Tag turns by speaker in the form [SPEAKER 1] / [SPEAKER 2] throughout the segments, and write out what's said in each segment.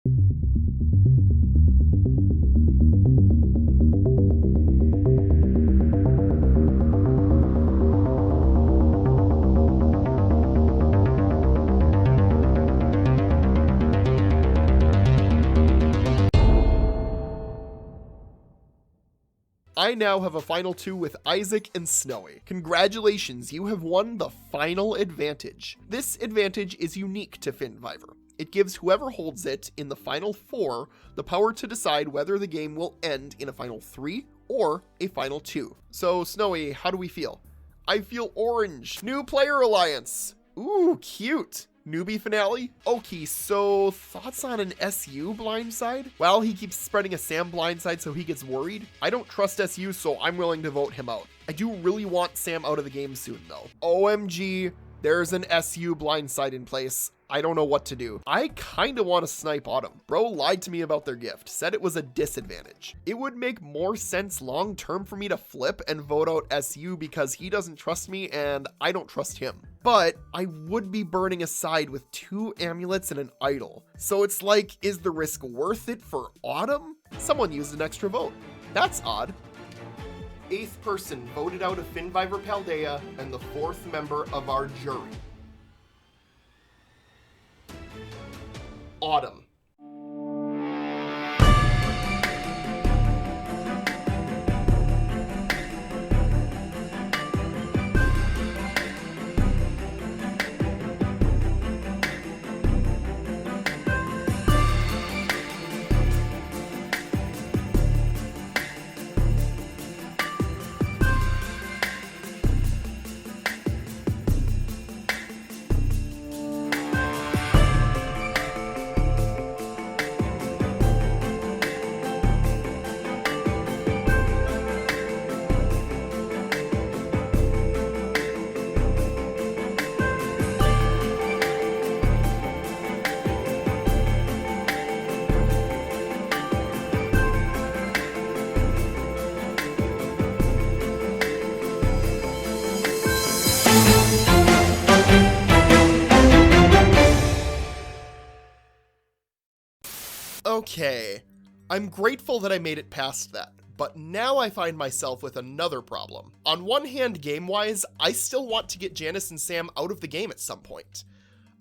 [SPEAKER 1] I now have a final 2 with Isaac and Snowy. Congratulations, you have won the final advantage. This advantage is unique to FINNVIVOR. It gives whoever holds it in the final 4 the power to decide whether the game will end in a final 3 or a final 2. So Snowy, how do we feel? I feel orange. New player alliance. Ooh, cute. Newbie finale? Okay, so thoughts on an SU blindside? Well, he keeps spreading a Sam blindside so he gets worried. I don't trust SU, so I'm willing to vote him out. I do really want Sam out of the game soon though. OMG, there's an SU blindside in place. I don't know what to do. I kinda want to snipe Autumn. Bro lied to me about their gift, said it was a disadvantage. It would make more sense long term for me to flip and vote out SU because he doesn't trust me and I don't trust him. But I would be burning a side with 2 amulets and an idol. So it's like, is the risk worth it for Autumn? Someone used an extra vote. That's odd. 8th person voted out of FINNVIVOR Paldea and the 4th member of our jury. Autumn. Okay, I'm grateful that I made it past that, but now I find myself with another problem. On one hand, game-wise, I still want to get Janice and Sam out of the game at some point.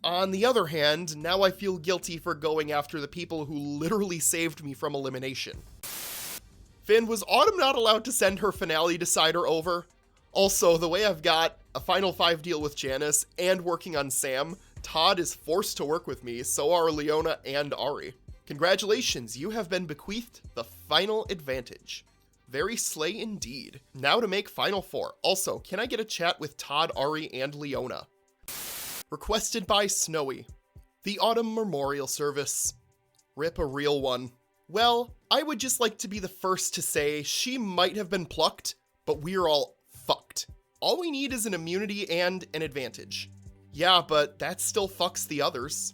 [SPEAKER 1] On the other hand, now I feel guilty for going after the people who literally saved me from elimination. Finn, was Autumn not allowed to send her finale decider over? Also, the way I've got a final 5 deal with Janice and working on Sam, Todd is forced to work with me, so are Leona and Ari. Congratulations, you have been bequeathed the final advantage. Very slay indeed. Now to make final 4. Also, can I get a chat with Todd, Ari, and Leona? Requested by Snowy. The Autumn Memorial Service. Rip a real one. Well, I would just like to be the first to say she might have been plucked, but we're all fucked. All we need is an immunity and an advantage. Yeah, but that still fucks the others.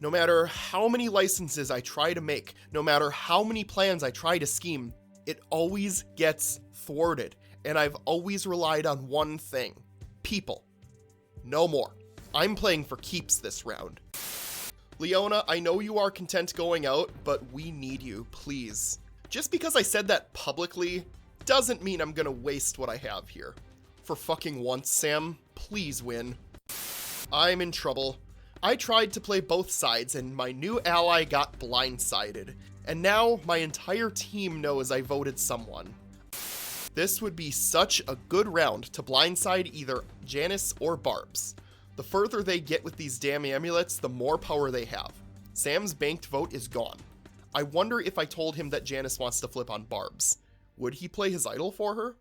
[SPEAKER 1] No matter how many licenses I try to make, no matter how many plans I try to scheme, it always gets thwarted, and I've always relied on one thing. People. No more. I'm playing for keeps this round. Leona, I know you are content going out, but we need you, please. Just because I said that publicly doesn't mean I'm gonna waste what I have here. For fucking once, Sam, please win. I'm in trouble. I tried to play both sides and my new ally got blindsided. And now my entire team knows I voted someone. This would be such a good round to blindside either Janice or Barbs. The further they get with these damn amulets, the more power they have. Sam's banked vote is gone. I wonder if I told him that Janice wants to flip on Barbs. Would he play his idol for her?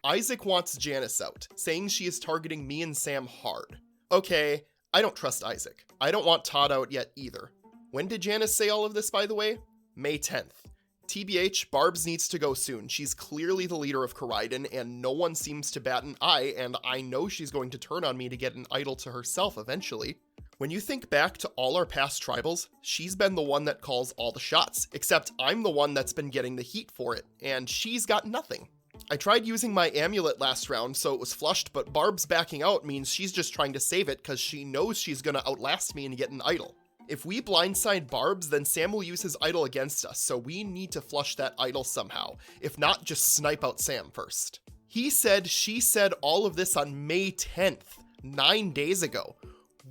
[SPEAKER 1] Isaac wants Janice out, saying she is targeting me and Sam hard. Okay, I don't trust Isaac. I don't want Todd out yet either. When did Janice say all of this, by the way? May 10th. TBH, Barbs needs to go soon. She's clearly the leader of Koraidon, and no one seems to bat an eye, and I know she's going to turn on me to get an idol to herself eventually. When you think back to all our past tribals, she's been the one that calls all the shots, except I'm the one that's been getting the heat for it, and she's got nothing. I tried using my amulet last round, so it was flushed, but Barb's backing out means she's just trying to save it because she knows she's gonna outlast me and get an idol. If we blindside Barbs, then Sam will use his idol against us, so we need to flush that idol somehow. If not, just snipe out Sam first. He said, she said all of this on May 10th, 9 days ago.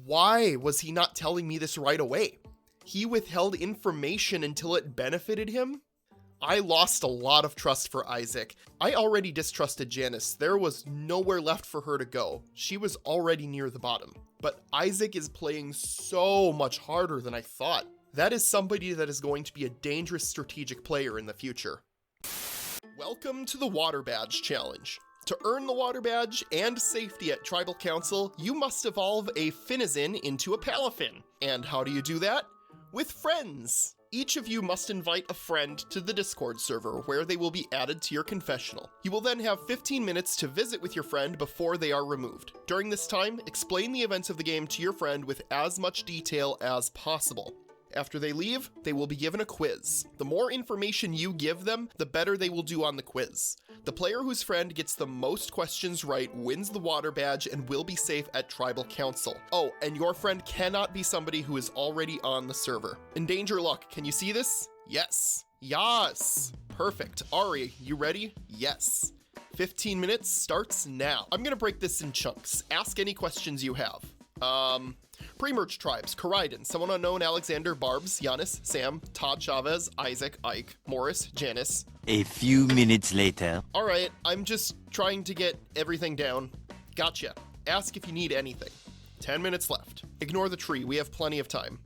[SPEAKER 1] Why was he not telling me this right away? He withheld information until it benefited him? I lost a lot of trust for Isaac. I already distrusted Janice. There was nowhere left for her to go. She was already near the bottom. But Isaac is playing so much harder than I thought. That is somebody that is going to be a dangerous strategic player in the future. Welcome to the Water Badge Challenge. To earn the Water Badge and safety at Tribal Council, you must evolve a Finnizin into a Palafin. And how do you do that? With friends. Each of you must invite a friend to the Discord server where they will be added to your confessional. You will then have 15 minutes to visit with your friend before they are removed. During this time, explain the events of the game to your friend with as much detail as possible. After they leave, they will be given a quiz. The more information you give them, the better they will do on the quiz. The player whose friend gets the most questions right wins the Water Badge and will be safe at Tribal Council. Oh, and your friend cannot be somebody who is already on the server. Endanger Luck, can you see this? Yes. Yes. Perfect. Ari, you ready? Yes. 15 minutes starts now. I'm gonna break this in chunks. Ask any questions you have. Pre-merge tribes, Koraidon, Someone Unknown, Alexander, Barbs, Giannis, Sam, Todd Chavez, Isaac, Ike, Morris, Janice.
[SPEAKER 2] A few minutes later.
[SPEAKER 1] Alright, I'm just trying to get everything down. Gotcha. Ask if you need anything. 10 minutes left. Ignore the tree, we have plenty of time.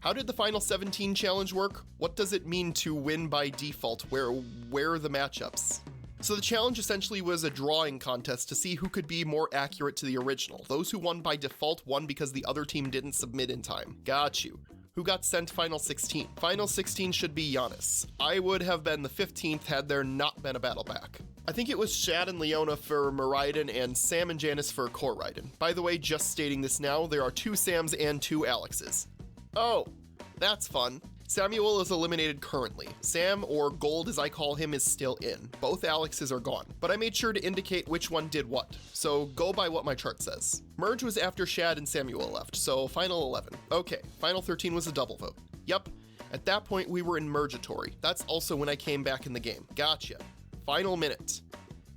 [SPEAKER 1] How did the final 17 challenge work? What does it mean to win by default? Where are the matchups? So the challenge essentially was a drawing contest to see who could be more accurate to the original. Those who won by default won because the other team didn't submit in time. Got you. Who got sent Final 16? Final 16 should be Giannis. I would have been the 15th had there not been a battle back. I think it was Shad and Leona for Miraidon and Sam and Janice for Koraidon. By the way, just stating this now, there are 2 Sams and 2 Alexes. Oh, that's fun. Samuel is eliminated currently. Sam, or Gold as I call him, is still in. Both Alexes are gone, but I made sure to indicate which one did what, so go by what my chart says. Merge was after Shad and Samuel left, so final 11. Okay, final 13 was a double vote. Yup, at that point we were in Mergatory. That's also when I came back in the game. Gotcha. Final minute.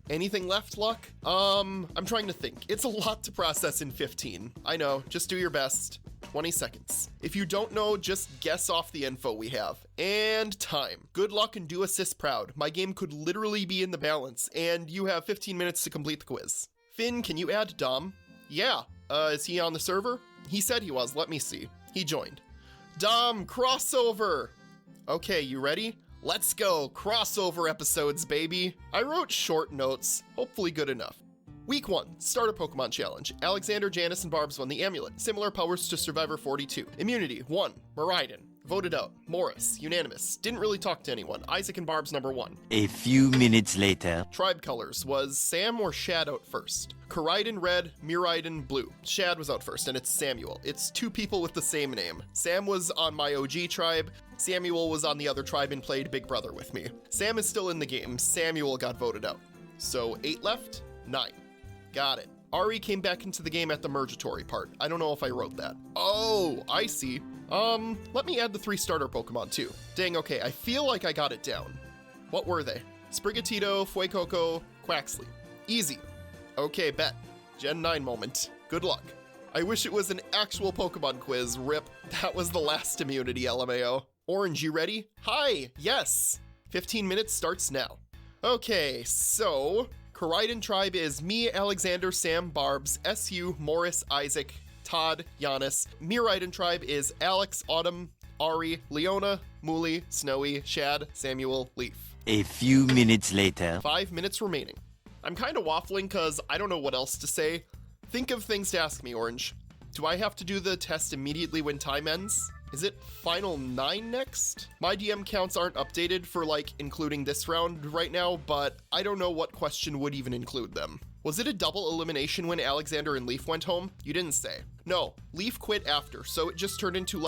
[SPEAKER 1] Anything left, Luck? I'm trying to think. It's a lot to process in 15. I know, just do your best. 20 seconds. If you don't know, just guess off the info we have. And time. Good luck and do assist proud. My game could literally be in the balance, and you have 15 minutes to complete the quiz. Finn, can you add Dom? Yeah. Is he on the server? He said he was. Let me see. He joined. Dom, crossover! Okay, you ready? Let's go. Crossover episodes, baby. I wrote short notes. Hopefully good enough. Week 1, Starter Pokemon Challenge. Alexander, Janice, and Barbs won the Amulet. Similar powers to Survivor 42. Immunity, 1. Miraidon. Voted out. Morris, unanimous. Didn't really talk to anyone. Isaac and Barbs number 1.
[SPEAKER 2] A few minutes later.
[SPEAKER 1] Tribe colors. Was Sam or Shad out first? Koraidon red, Miraidon blue. Shad was out first, and it's Samuel. It's 2 people with the same name. Sam was on my OG tribe. Samuel was on the other tribe and played Big Brother with me. Sam is still in the game. Samuel got voted out. So 8 left? 9. Got it. Ari came back into the game at the Mergatory part. I don't know if I wrote that. Oh, I see. Let me add the 3 starter Pokemon too. Dang, okay, I feel like I got it down. What were they? Sprigatito, Fuecoco, Quaxley. Easy. Okay, bet. Gen 9 moment. Good luck. I wish it was an actual Pokemon quiz, rip. That was the last immunity, LMAO. Orange, you ready? Hi, yes. 15 minutes starts now. Okay, so Koraidon tribe is me, Alexander, Sam, Barbs, SU, Morris, Isaac, Todd, Giannis. Miraidon tribe is Alex, Autumn, Ari, Leona, Mooley, Snowy, Shad, Samuel, Leaf.
[SPEAKER 2] A few minutes later.
[SPEAKER 1] 5 minutes remaining. I'm kind of waffling because I don't know what else to say. Think of things to ask me, Orange. Do I have to do the test immediately when time ends? Is it final 9 next? My DM counts aren't updated for including this round right now, but I don't know what question would even include them. Was it a double elimination when Alexander and Leaf went home? You didn't say. No, Leaf quit after, so it just turned into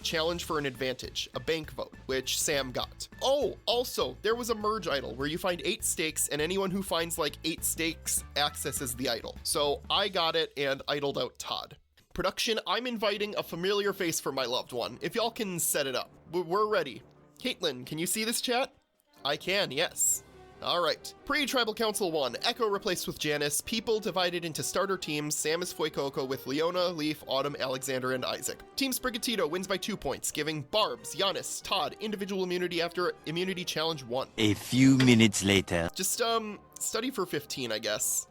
[SPEAKER 1] challenge for an advantage, a bank vote, which Sam got. Oh, also, there was a merge idol where you find 8 stakes and anyone who finds 8 stakes accesses the idol. So I got it and idled out Todd. Production, I'm inviting a familiar face for my loved one. If y'all can set it up. We're ready. Caitlin, can you see this chat? I can, yes. Alright. Pre-Tribal Council 1, Echo replaced with Janice, people divided into starter teams, Sam is Fuecoco with Leona, Leaf, Autumn, Alexander, and Isaac. Team Sprigatito wins by 2 points, giving Barbs, Giannis, Todd individual immunity after Immunity Challenge 1.
[SPEAKER 2] A few minutes later.
[SPEAKER 1] Just, study for 15, I guess.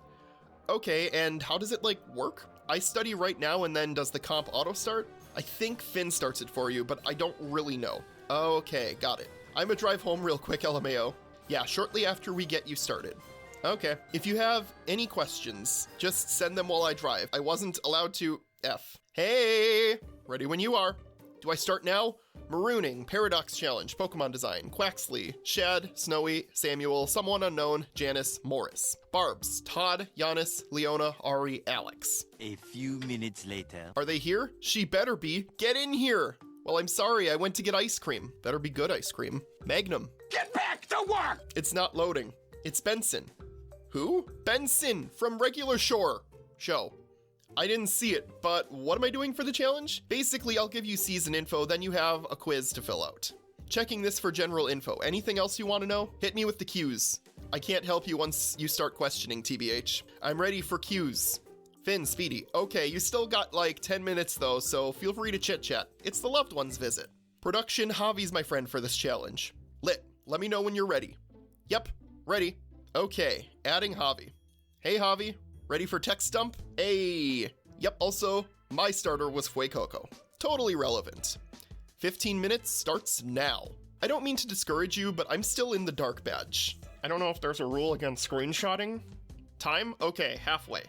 [SPEAKER 1] Okay, and how does it, work? I study right now and then does the comp auto start? I think Finn starts it for you, but I don't really know. Okay, got it. I'ma drive home real quick, LMAO. Yeah, shortly after we get you started. Okay, if you have any questions, just send them while I drive. I wasn't allowed to F. Hey, ready when you are. Do I start now? Marooning, Paradox Challenge, Pokemon Design, Quaxley, Shad, Snowy, Samuel, Someone Unknown, Janice, Morris. Barbs, Todd, Giannis, Leona, Ari, Alex.
[SPEAKER 2] A few minutes later.
[SPEAKER 1] Are they here? She better be. Get in here! Well, I'm sorry, I went to get ice cream. Better be good ice cream. Magnum.
[SPEAKER 3] Get back to work!
[SPEAKER 1] It's not loading. It's Benson. Who? Benson from Regular Shore Show. I didn't see it, but what am I doing for the challenge? Basically, I'll give you season info, then you have a quiz to fill out. Checking this for general info. Anything else you want to know? Hit me with the cues. I can't help you once you start questioning, TBH. I'm ready for cues. Finn, Speedy. Okay, you still got 10 minutes though, so feel free to chit-chat. It's the loved one's visit. Production, Javi's my friend for this challenge. Lit. Let me know when you're ready. Yep, ready. Okay, adding Javi. Hey Javi, ready for text dump? Hey. Yep, also, my starter was Fuecoco. Totally relevant. 15 minutes starts now. I don't mean to discourage you, but I'm still in the dark badge. I don't know if there's a rule against screenshotting. Time? Okay, halfway.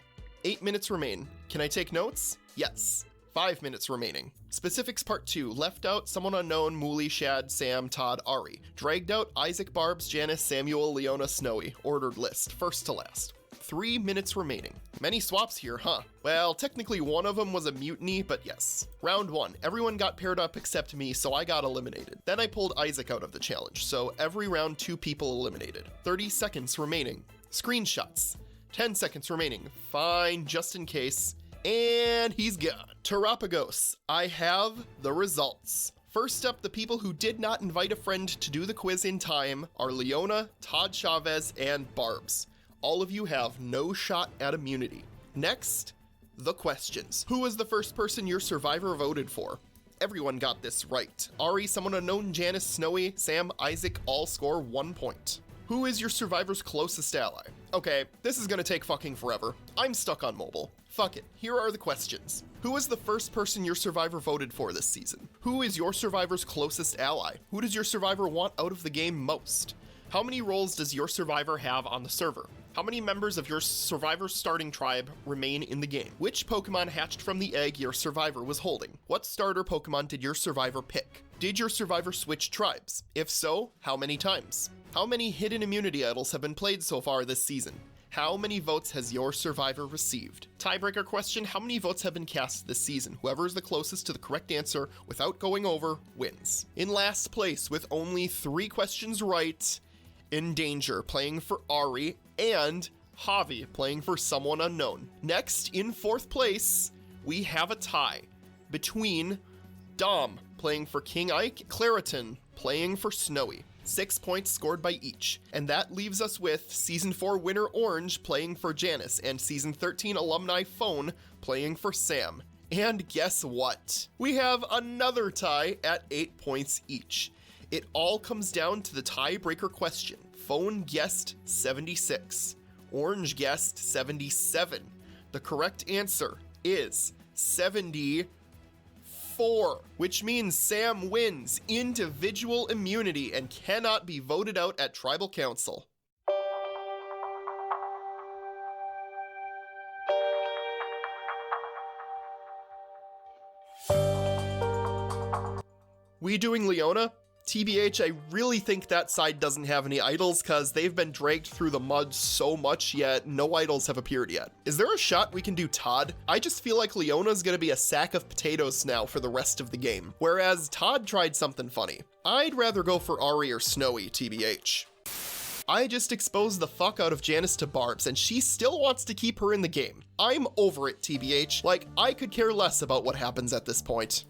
[SPEAKER 1] 8 minutes remain. Can I take notes? Yes. 5 minutes remaining. Specifics part 2. Left out, Someone Unknown, Mooley, Shad, Sam, Todd, Ari. Dragged out, Isaac, Barbs, Janice, Samuel, Leona, Snowy. Ordered list, first to last. 3 minutes remaining. Many swaps here, huh? Well, technically one of them was a mutiny, but yes. Round 1. Everyone got paired up except me, so I got eliminated. Then I pulled Isaac out of the challenge, so every round 2 people eliminated. 30 seconds remaining. Screenshots. 10 seconds remaining. Fine, just in case. And he's gone. Terapagos, I have the results. First up, the people who did not invite a friend to do the quiz in time are Leona, Todd Chavez, and Barbs. All of you have no shot at immunity. Next, the questions. Who was the first person your survivor voted for? Everyone got this right. Ari, Someone Unknown, Janice, Snowy, Sam, Isaac all score 1 point. Who is your survivor's closest ally? Okay, this is gonna take fucking forever. I'm stuck on mobile. Fuck it, here are the questions. Who is the first person your survivor voted for this season? Who is your survivor's closest ally? Who does your survivor want out of the game most? How many roles does your survivor have on the server? How many members of your survivor's starting tribe remain in the game? Which Pokemon hatched from the egg your survivor was holding? What starter Pokemon did your survivor pick? Did your survivor switch tribes? If so, how many times? How many hidden immunity idols have been played so far this season? How many votes has your survivor received? Tiebreaker question, how many votes have been cast this season? Whoever is the closest to the correct answer without going over wins. In last place with only 3 questions right, In Danger playing for Ari, and Javi playing for Someone Unknown. Next, in 4th place, we have a tie between Dom playing for King Ike, Claritin playing for Snowy. 6 points scored by each. And that leaves us with Season 4 winner Orange playing for Janice and Season 13 alumni Phone playing for Sam. And guess what? We have another tie at 8 points each. It all comes down to the tiebreaker question. Phone guessed 76. Orange guessed 77. The correct answer is 74, which means Sam wins individual immunity and cannot be voted out at Tribal Council. We doing Leona? TBH, I really think that side doesn't have any idols because they've been dragged through the mud so much, yet no idols have appeared yet. Is there a shot we can do Todd? I just feel like Leona's gonna be a sack of potatoes now for the rest of the game, whereas Todd tried something funny. I'd rather go for Ari or Snowy, TBH. I just exposed the fuck out of Janice to Barbs, and she still wants to keep her in the game. I'm over it, TBH. Like, I could care less about what happens at this point.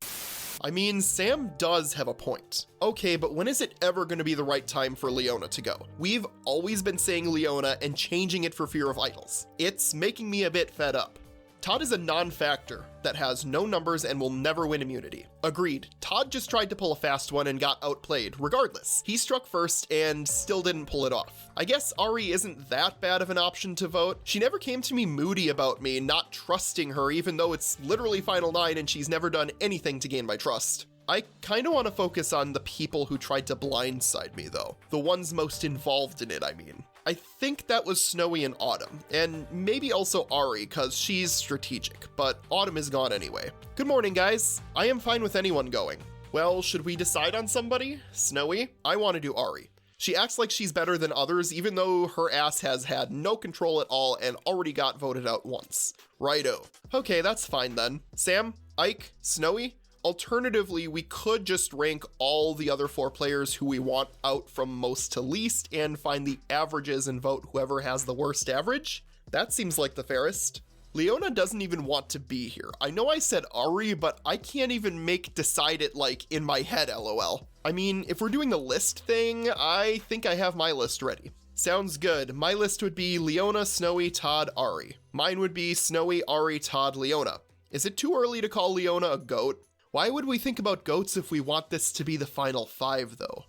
[SPEAKER 1] I mean, Sam does have a point. Okay, but when is it ever going to be the right time for Leona to go? We've always been saying Leona and changing it for fear of idols. It's making me a bit fed up. Todd is a non-factor that has no numbers and will never win immunity. Agreed, Todd just tried to pull a fast one and got outplayed regardless. He struck first and still didn't pull it off. I guess Ari isn't that bad of an option to vote. She never came to me moody about me not trusting her even though it's literally Final 9 and she's never done anything to gain my trust. I kinda wanna focus on the people who tried to blindside me though. The ones most involved in it, I mean. I think that was Snowy and Autumn, and maybe also Ari, cause she's strategic, but Autumn is gone anyway. Good morning, guys. I am fine with anyone going. Well, should we decide on somebody? Snowy? I wanna do Ari. She acts like she's better than others, even though her ass has had no control at all and already got voted out once. Righto. Okay, that's fine then. Sam, Ike, Snowy? Alternatively, we could just rank all the other 4 players who we want out from most to least and find the averages and vote whoever has the worst average. That seems like the fairest. Leona doesn't even want to be here. I know I said Ari, but I can't even decide it like in my head, lol. I mean, if we're doing the list thing, I think I have my list ready. Sounds good. My list would be Leona, Snowy, Todd, Ari. Mine would be Snowy, Ari, Todd, Leona. Is it too early to call Leona a goat? Why would we think about goats if we want this to be the final 5 though?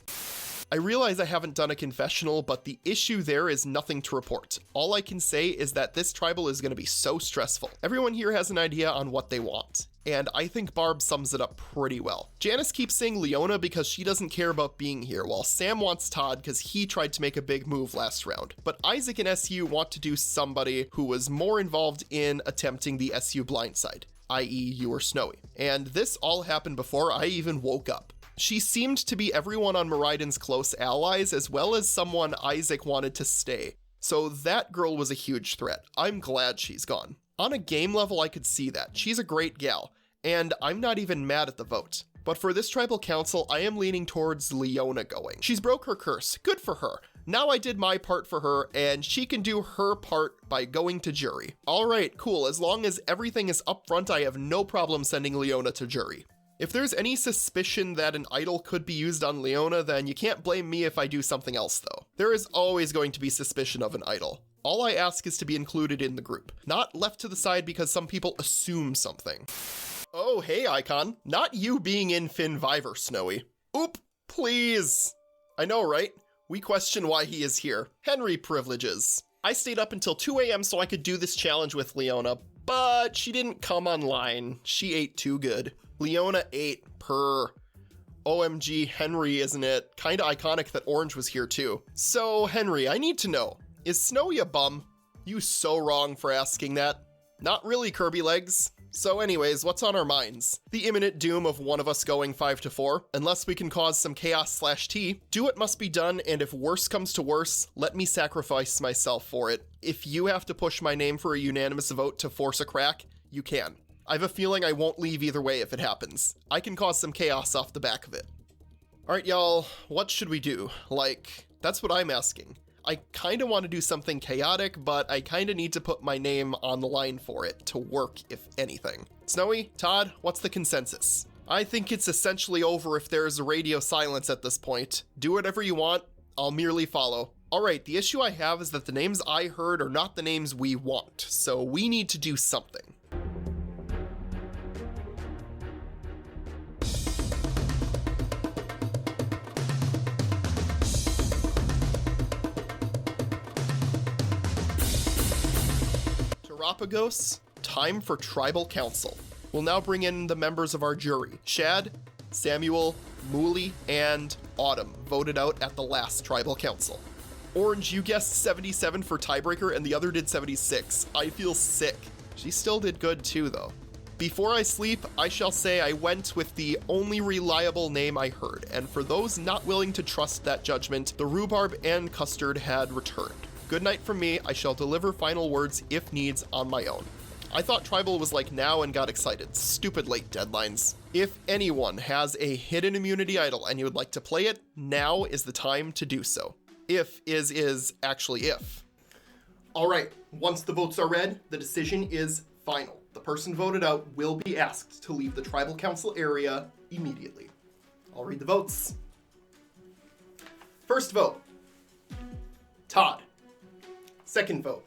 [SPEAKER 1] I realize I haven't done a confessional, but the issue there is nothing to report. All I can say is that this tribal is going to be so stressful. Everyone here has an idea on what they want, and I think Barb sums it up pretty well. Janice keeps saying Leona because she doesn't care about being here, while Sam wants Todd because he tried to make a big move last round. But Isaac and SU want to do somebody who was more involved in attempting the SU blindside, i.e. you or Snowy. And this all happened before I even woke up. She seemed to be everyone on Meriden's close allies as well as someone Isaac wanted to stay. So that girl was a huge threat. I'm glad she's gone. On a game level, I could see that. She's a great gal, and I'm not even mad at the vote. But for this tribal council, I am leaning towards Leona going. She's broke her curse. Good for her. Now I did my part for her, and she can do her part by going to jury. All right, cool. As long as everything is upfront, I have no problem sending Leona to jury. If there's any suspicion that an idol could be used on Leona, then you can't blame me if I do something else though. There is always going to be suspicion of an idol. All I ask is to be included in the group, not left to the side because some people assume something. Oh, hey, Icon. Not you being in FINNVIVOR, Snowy. Oop, please. I know, right? We question why he is here. Henry privileges. I stayed up until 2 a.m. so I could do this challenge with Leona, but she didn't come online. She ate too good. Leona ate per. OMG, Henry, isn't it? Kinda iconic that Orange was here too. So, Henry, I need to know, is Snowy a bum? You so wrong for asking that. Not really, Kirby Legs. So anyways, what's on our minds? The imminent doom of one of us going 5-4, unless we can cause some chaos/T. Do what must be done, and if worse comes to worse, let me sacrifice myself for it. If you have to push my name for a unanimous vote to force a crack, you can. I have a feeling I won't leave either way if it happens. I can cause some chaos off the back of it. Alright y'all, what should we do? Like, that's what I'm asking. I kinda want to do something chaotic, but I kinda need to put my name on the line for it to work, if anything. Snowy, Todd, what's the consensus? I think it's essentially over if there's a radio silence at this point. Do whatever you want, I'll merely follow. Alright, the issue I have is that the names I heard are not the names we want, so we need to do something. Terapagos, time for tribal council. We'll now bring in the members of our jury. Shad, Samuel, Mooley, and Autumn voted out at the last tribal council. Orange, you guessed 77 for tiebreaker and the other did 76. I feel sick. She still did good too though. Before I sleep, I shall say I went with the only reliable name I heard, and for those not willing to trust that judgment, the rhubarb and custard had returned. Good night from me. I shall deliver final words if needs on my own. I thought tribal was like now and got excited. Stupid late deadlines. If anyone has a hidden immunity idol and you would like to play it, now is the time to do so. if is actually if. All right, once the votes are read, the decision is final. The person voted out will be asked to leave the tribal council area immediately. I'll read the votes. First vote, Todd. Second vote,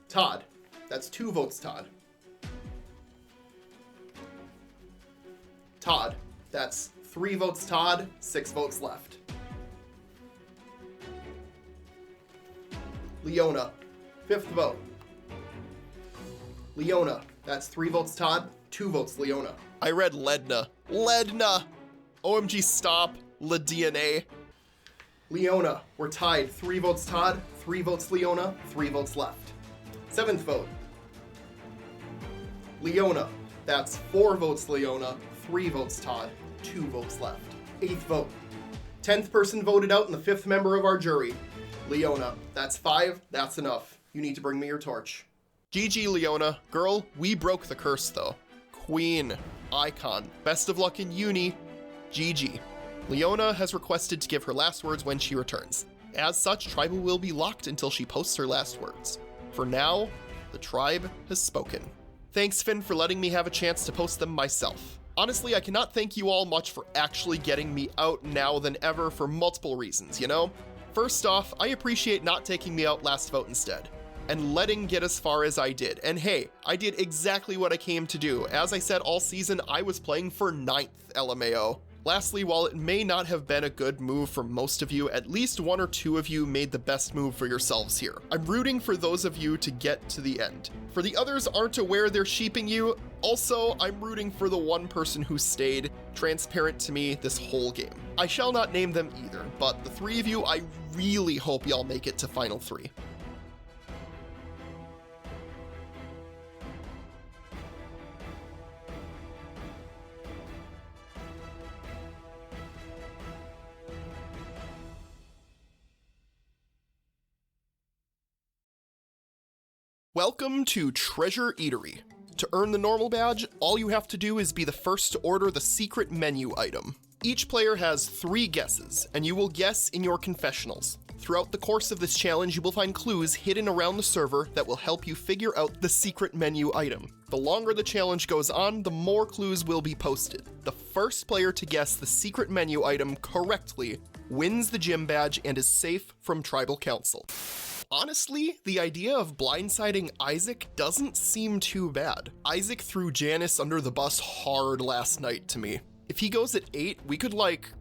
[SPEAKER 1] Todd. That's 2 votes, Todd. Todd. That's 3 votes, Todd. 6 votes left. Leona. 5th vote. Leona. That's 3 votes, Todd. 2 votes, Leona. I read Ledna. Ledna! OMG, stop. LaDNA. Leona. We're tied. 3 votes, Todd. 3 votes, Leona. 3 votes left. 7th vote. Leona. That's 4 votes, Leona. 3 votes, Todd. 2 votes left. 8th vote. 10th person voted out and the 5th member of our jury. Leona. That's 5. That's enough. You need to bring me your torch. GG, Leona. Girl, we broke the curse, though. Queen. Icon. Best of luck in uni. GG. Leona has requested to give her last words when she returns. As such, Tribal will be locked until she posts her last words. For now, the tribe has spoken. Thanks, Finn, for letting me have a chance to post them myself. Honestly, I cannot thank you all much for actually getting me out now than ever for multiple reasons, you know? First off, I appreciate not taking me out last vote instead, and letting get as far as I did. And hey, I did exactly what I came to do. As I said all season, I was playing for 9th, LMAO. Lastly, while it may not have been a good move for most of you, at least 1 or 2 of you made the best move for yourselves here. I'm rooting for those of you to get to the end. For the others aren't aware they're sheeping you, also, I'm rooting for the 1 person who stayed transparent to me this whole game. I shall not name them either, but the 3 of you, I really hope y'all make it to Final 3. Welcome to Treasure Eatery. To earn the normal badge, all you have to do is be the first to order the secret menu item. Each player has 3 guesses, and you will guess in your confessionals. Throughout the course of this challenge, you will find clues hidden around the server that will help you figure out the secret menu item. The longer the challenge goes on, the more clues will be posted. The first player to guess the secret menu item correctly wins the gym badge and is safe from Tribal Council. Honestly, the idea of blindsiding Isaac doesn't seem too bad. Isaac threw Janice under the bus hard last night to me. If he goes at 8, we could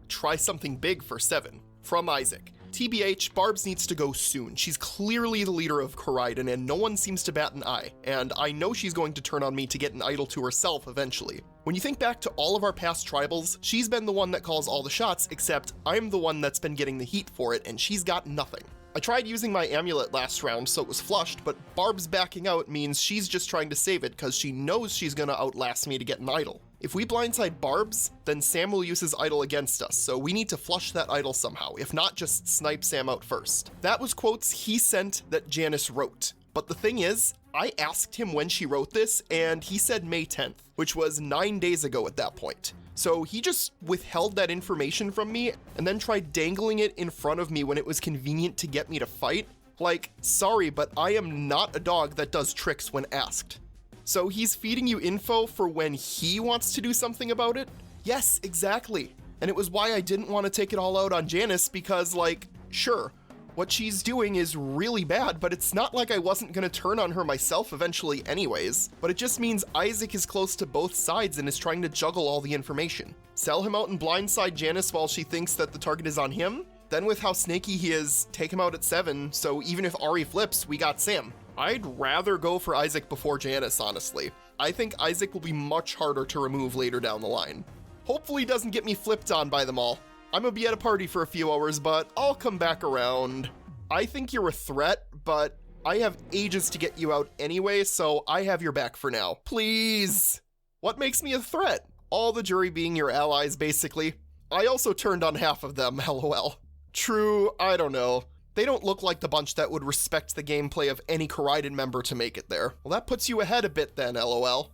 [SPEAKER 1] try something big for 7. From Isaac. TBH, Barbs needs to go soon. She's clearly the leader of Koraidon and no one seems to bat an eye. And I know she's going to turn on me to get an idol to herself eventually. When you think back to all of our past tribals, she's been the one that calls all the shots, except I'm the one that's been getting the heat for it and she's got nothing. I tried using my amulet last round so it was flushed, but Barb's backing out means she's just trying to save it because she knows she's gonna outlast me to get an idol. If we blindside Barb's, then Sam will use his idol against us, so we need to flush that idol somehow, if not just snipe Sam out first. That was quotes he sent that Janice wrote. But the thing is, I asked him when she wrote this, and he said May 10th, which was 9 days ago at that point. So he just withheld that information from me and then tried dangling it in front of me when it was convenient to get me to fight. Sorry, but I am not a dog that does tricks when asked. So he's feeding you info for when he wants to do something about it? Yes, exactly. And it was why I didn't want to take it all out on Janice because, sure, what she's doing is really bad, but it's not like I wasn't gonna turn on her myself eventually anyways. But it just means Isaac is close to both sides and is trying to juggle all the information. Sell him out and blindside Janice while she thinks that the target is on him? Then with how snaky he is, take him out at 7, so even if Ari flips, we got Sam. I'd rather go for Isaac before Janice, honestly. I think Isaac will be much harder to remove later down the line. Hopefully doesn't get me flipped on by them all. I'm gonna be at a party for a few hours, but I'll come back around. I think you're a threat, but I have ages to get you out anyway, so I have your back for now. Please! What makes me a threat? All the jury being your allies, basically. I also turned on half of them, lol. True, I don't know. They don't look like the bunch that would respect the gameplay of any Koraidon member to make it there. Well, that puts you ahead a bit then, lol.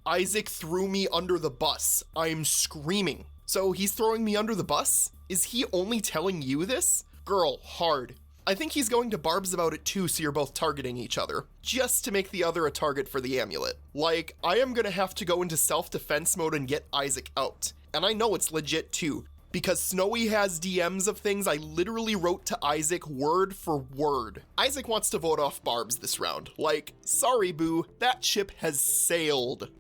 [SPEAKER 1] Isaac threw me under the bus. I'm screaming. So he's throwing me under the bus? Is he only telling you this? Girl, hard. I think he's going to Barb's about it too, so you're both targeting each other, just to make the other a target for the amulet. Like, I am gonna have to go into self-defense mode and get Isaac out. And I know it's legit too, because Snowy has DMs of things I literally wrote to Isaac word for word. Isaac wants to vote off Barb's this round. Like, sorry boo, that ship has sailed.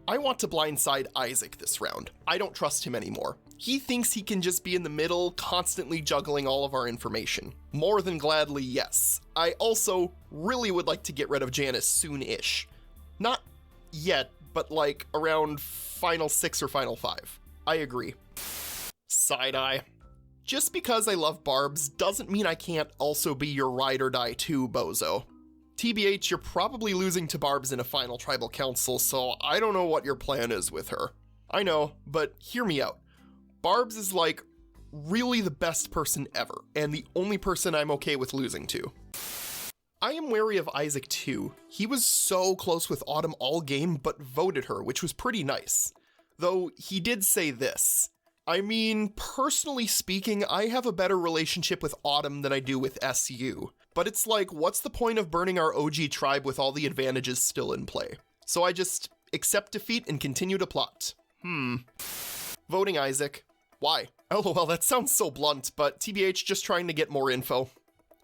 [SPEAKER 1] I want to blindside Isaac this round. I don't trust him anymore. He thinks he can just be in the middle, constantly juggling all of our information. More than gladly, yes. I also really would like to get rid of Janice soon-ish. Not yet, but like around Final 6 or Final 5. I agree. Side-eye. Just because I love Barb's doesn't mean I can't also be your ride or die too, bozo. TBH, you're probably losing to Barb's in a final tribal council, so I don't know what your plan is with her. I know, but hear me out. Barb's is like really the best person ever, and the only person I'm okay with losing to. I am wary of Isaac too. He was so close with Autumn all game, but voted her, which was pretty nice. Though he did say this. I mean, personally speaking, I have a better relationship with Autumn than I do with SU. But it's like, what's the point of burning our OG tribe with all the advantages still in play? So I just accept defeat and continue to plot. Voting Isaac. Why? LOL, that sounds so blunt, but TBH, just trying to get more info.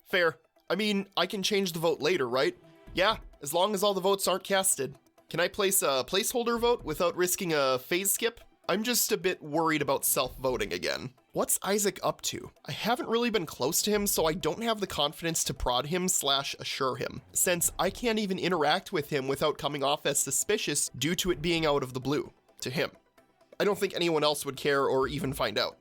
[SPEAKER 1] Fair. I mean, I can change the vote later, right? Yeah, as long as all the votes aren't casted. Can I place a placeholder vote without risking a phase skip? I'm just a bit worried about self-voting again. What's Isaac up to? I haven't really been close to him, so I don't have the confidence to prod him / assure him, since I can't even interact with him without coming off as suspicious due to it being out of the blue, to him. I don't think anyone else would care or even find out.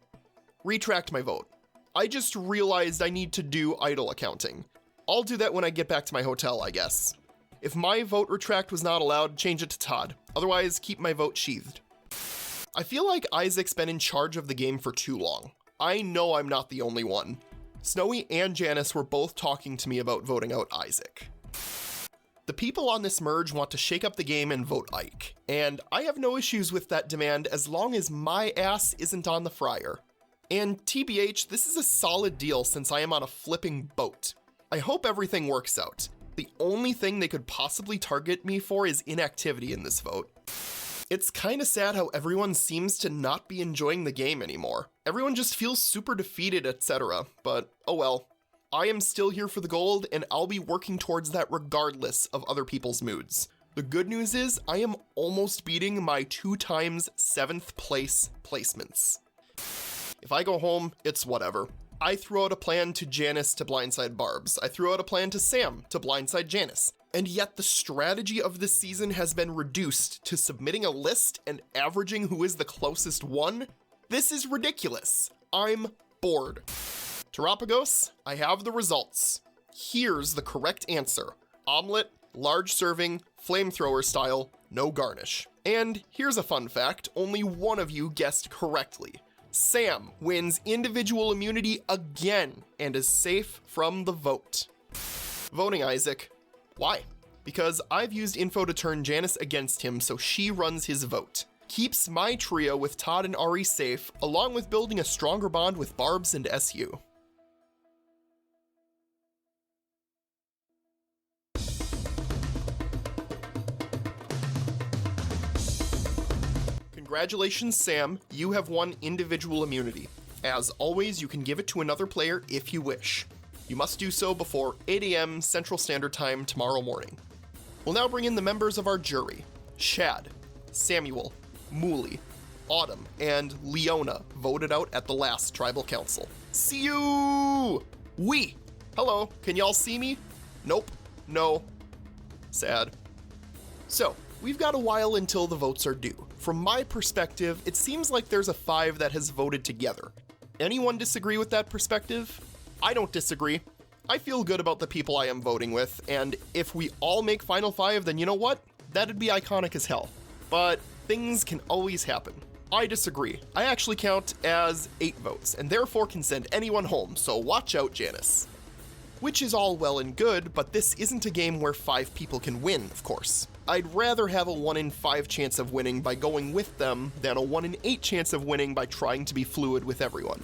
[SPEAKER 1] Retract my vote. I just realized I need to do idle accounting. I'll do that when I get back to my hotel, I guess. If my vote retract was not allowed, change it to Todd. Otherwise, keep my vote sheathed. I feel like Isaac's been in charge of the game for too long. I know I'm not the only one. Snowy and Janice were both talking to me about voting out Isaac. The people on this merge want to shake up the game and vote Ike, and I have no issues with that demand as long as my ass isn't on the fryer. And TBH, this is a solid deal since I am on a flipping boat. I hope everything works out. The only thing they could possibly target me for is inactivity in this vote. It's kinda sad how everyone seems to not be enjoying the game anymore. Everyone just feels super defeated, etc. But oh well. I am still here for the gold, and I'll be working towards that regardless of other people's moods. The good news is, I am almost beating my 2 times 7th place placements. If I go home, it's whatever. I threw out a plan to Janice to blindside Barb's. I threw out a plan to Sam to blindside Janice. And yet the strategy of this season has been reduced to submitting a list and averaging who is the closest one? This is ridiculous. I'm bored. Terapagos, I have the results. Here's the correct answer. Omelet, large serving, flamethrower style, no garnish. And here's a fun fact, only one of you guessed correctly. Sam wins individual immunity again and is safe from the vote. Voting Isaac. Why? Because I've used info to turn Janice against him so she runs his vote. Keeps my trio with Todd and Ari safe, along with building a stronger bond with Barb's and SU. Congratulations, Sam, you have won individual immunity. As always, you can give it to another player if you wish. You must do so before 8 AM Central Standard Time tomorrow morning. We'll now bring in the members of our jury. Shad, Samuel, Mooley, Autumn, and Leona voted out at the last tribal council. See you! Hello, can y'all see me? Nope, no. Sad. So, we've got a while until the votes are due. From my perspective, it seems like there's a 5 that has voted together. Anyone disagree with that perspective? I don't disagree. I feel good about the people I am voting with, and if we all make Final 5, then you know what? That'd be iconic as hell. But things can always happen. I disagree. I actually count as 8 votes, and therefore can send anyone home, so watch out, Janice. Which is all well and good, but this isn't a game where 5 people can win, of course. I'd rather have a 1 in 5 chance of winning by going with them than a 1 in 8 chance of winning by trying to be fluid with everyone.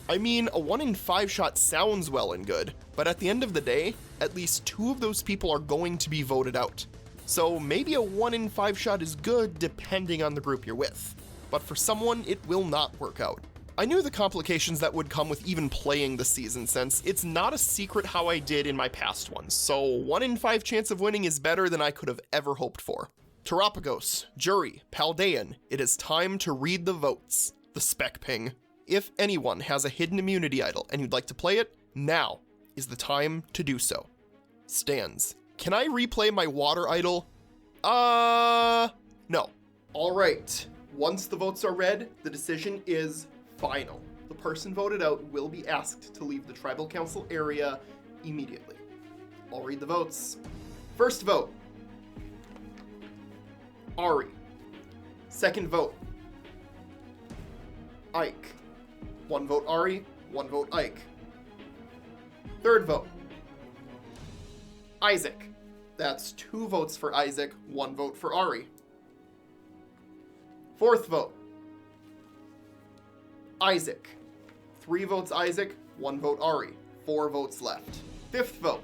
[SPEAKER 1] I mean, a 1 in 5 shot sounds well and good, but at the end of the day, at least 2 of those people are going to be voted out. So maybe a 1 in 5 shot is good depending on the group you're with, but for someone it will not work out. I knew the complications that would come with even playing the season, since it's not a secret how I did in my past ones, so 1 in 5 chance of winning is better than I could have ever hoped for. Terapagos, Jury, Paldean, it is time to read the votes. The spec ping. If anyone has a hidden immunity idol and you'd like to play it, now is the time to do so. Stands. Can I replay my water idol? No. Alright, once the votes are read, the decision is final. The person voted out will be asked to leave the tribal council area immediately. I'll read the votes. First vote, Ari. Second vote, Ike. 1 vote Ari, 1 vote Ike. Third vote, Isaac. That's 2 votes for Isaac, 1 vote for Ari. Fourth vote, Isaac. 3 votes Isaac, 1 vote Ari. 4 votes left. Fifth vote,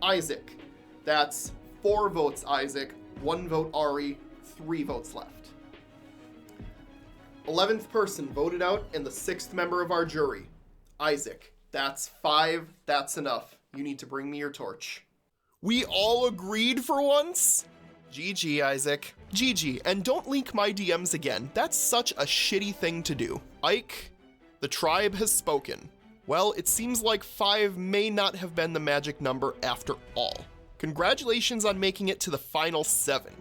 [SPEAKER 1] Isaac. That's 4 votes Isaac, 1 vote Ari, 3 votes left. 11th person voted out and the 6th member of our jury, Isaac. That's 5, that's enough. You need to bring me your torch. We all agreed for once? GG, Isaac. GG, and don't leak my DMs again. That's such a shitty thing to do. Ike, the tribe has spoken. Well, it seems like 5 may not have been the magic number after all. Congratulations on making it to the final 7.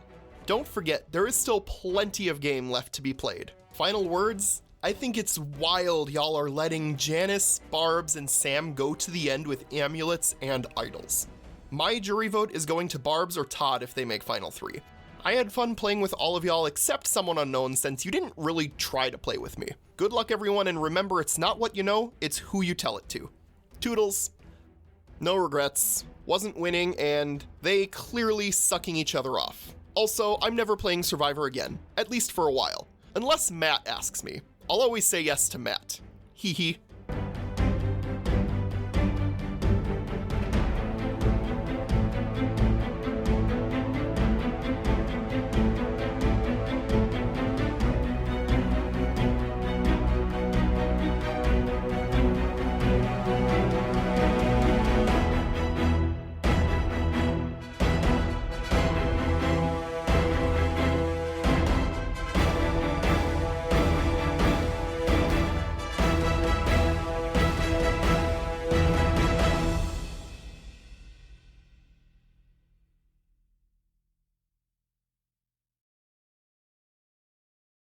[SPEAKER 1] Don't forget, there is still plenty of game left to be played. Final words? I think it's wild y'all are letting Janice, Barbs, and Sam go to the end with amulets and idols. My jury vote is going to Barbs or Todd if they make final 3. I had fun playing with all of y'all except someone unknown since you didn't really try to play with me. Good luck everyone, and remember it's not what you know, it's who you tell it to. Toodles. No regrets. Wasn't winning, and they clearly sucking each other off. Also, I'm never playing Survivor again, at least for a while. Unless Matt asks me. I'll always say yes to Matt. Hee hee.